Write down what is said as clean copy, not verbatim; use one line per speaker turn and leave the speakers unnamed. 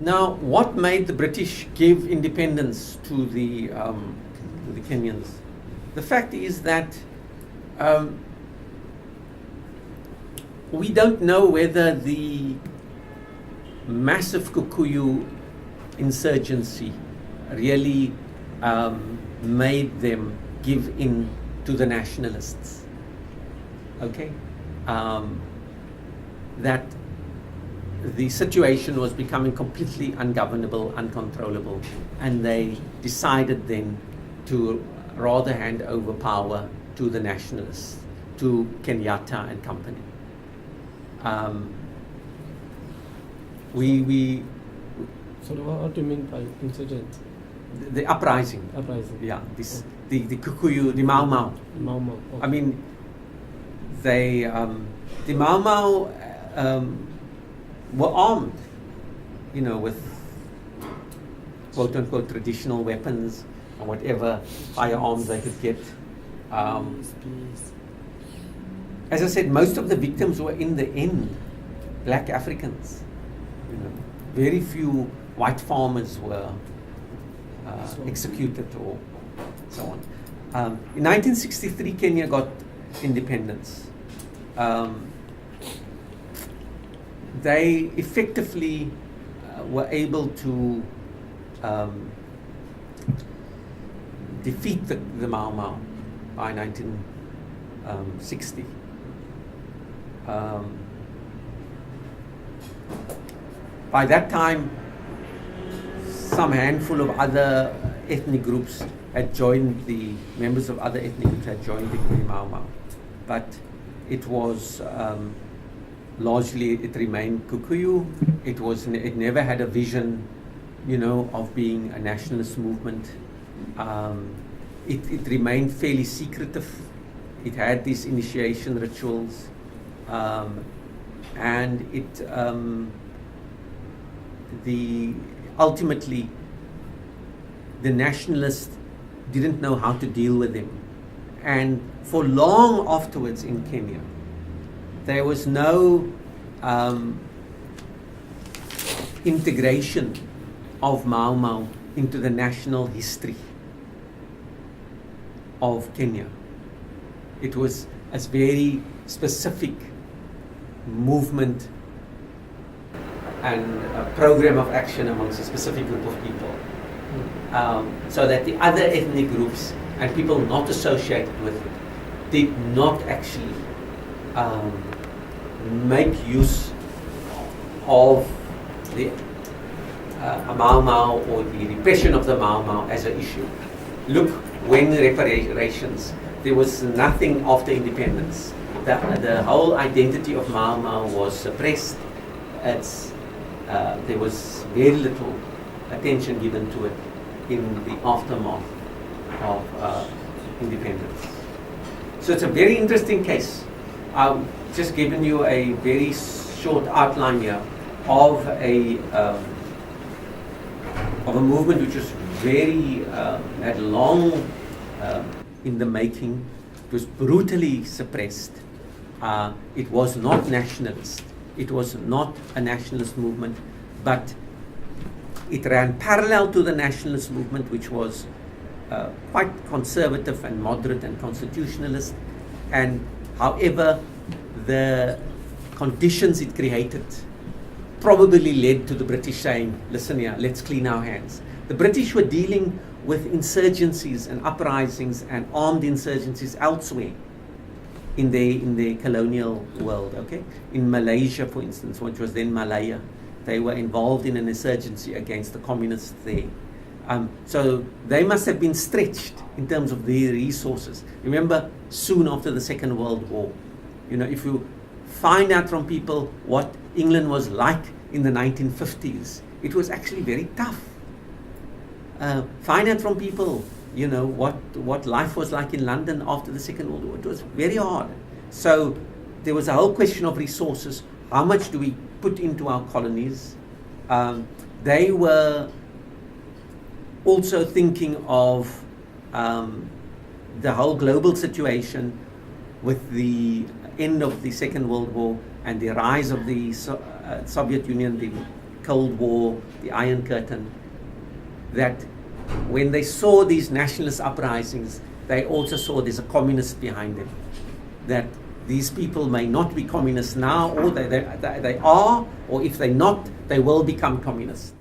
Now, what made the British give independence to the Kenyans? The fact is that we don't know whether the massive Kikuyu insurgency really made them give in to the nationalists. Okay? That the situation was becoming completely ungovernable, uncontrollable, and they decided then to rather hand over power to the nationalists, to Kenyatta and company.
So what do you mean by insurgent?
The uprising.
Uprising.
Yeah, this, the Kikuyu, the Mau Mau.
Mau Mau. Okay.
I mean, they, the Mau Mau were armed, with quote unquote traditional weapons and whatever firearms they could get. As I said, most of the victims were in the end black Africans. Very few white farmers were executed or so on. In 1963, Kenya got independence. They effectively were able to defeat the Mau Mau by 1960. By that time, some handful of other ethnic groups had joined members of other ethnic groups had joined the Mau Mau. But it was largely, it remained Kikuyu. It never had a vision, of being a nationalist movement. It remained fairly secretive. It had these initiation rituals, and it ultimately the nationalists didn't know how to deal with them, and for long afterwards in Kenya there was no integration of Mau Mau into the national history of Kenya. It was a very specific movement and a program of action amongst a specific group of people, so that the other ethnic groups and people not associated with it did not actually make use of the Mau Mau or the repression of the Mau Mau as an issue. Look, when reparations, there was nothing after independence. The whole identity of Mau Mau was suppressed. There was very little attention given to it in the aftermath of independence. So it's a very interesting case. I've just given you a very short outline here of a movement which was very had long in the making. It was brutally suppressed. It was not nationalist. It was not a nationalist movement, but it ran parallel to the nationalist movement, which was quite conservative and moderate and constitutionalist. And however, the conditions it created probably led to the British saying, listen here, let's clean our hands. The British were dealing with insurgencies and uprisings and armed insurgencies elsewhere in the colonial world, okay? In Malaysia, for instance, which was then Malaya, they were involved in an insurgency against the communists there. So they must have been stretched in terms of their resources. Remember, soon after the Second World War, if you find out from people what England was like in the 1950s, it was actually very tough. Find out from people, what life was like in London after the Second World War. It was very hard. So there was a whole question of resources. How much do we put into our colonies? They were also thinking of the whole global situation with the end of the Second World War and the rise of the Soviet Union, the Cold War, the Iron Curtain, that when they saw these nationalist uprisings, they also saw there's a communist behind them. That these people may not be communists now, or they are, or if they're not, they will become communists.